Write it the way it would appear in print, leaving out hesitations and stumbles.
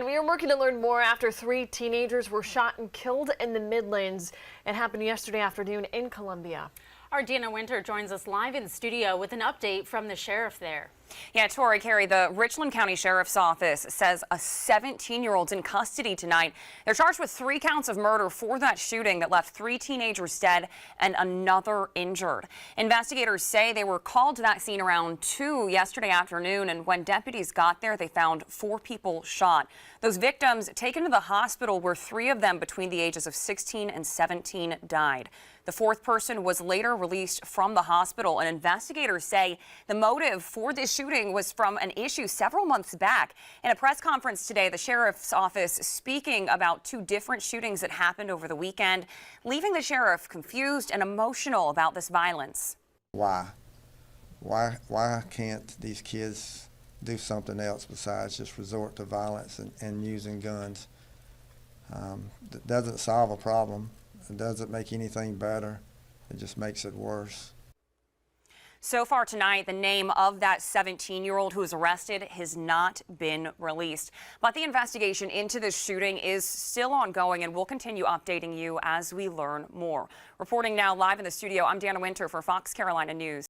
we are working to learn more after 3 teenagers were shot and killed in the Midlands. It happened yesterday afternoon in Columbia. Our Deanna Winter joins us live in the studio with an update from the sheriff there. Yeah, Tori, Carrie, the Richland County Sheriff's Office says a 17-year-old's in custody tonight. They're charged with 3 counts of murder for that shooting that left 3 teenagers dead and another injured. Investigators say they were called to that scene around 2 yesterday afternoon, and when deputies got there, they found 4 people shot. Those victims taken to the hospital where 3 of them between the ages of 16 and 17 died. The 4th person was later released from the hospital, and investigators say the motive for this shooting was from an issue several months back. In a press conference today, the sheriff's office speaking about 2 different shootings that happened over the weekend, leaving the sheriff confused and emotional about this violence. Why can't these kids do something else besides just resort to violence and using guns? That doesn't solve a problem. It doesn't make anything better. It just makes it worse. So far tonight, the name of that 17-year-old who was arrested has not been released. But the investigation into this shooting is still ongoing, and we'll continue updating you as we learn more. Reporting now live in the studio, I'm Deanna Winter for Fox Carolina News.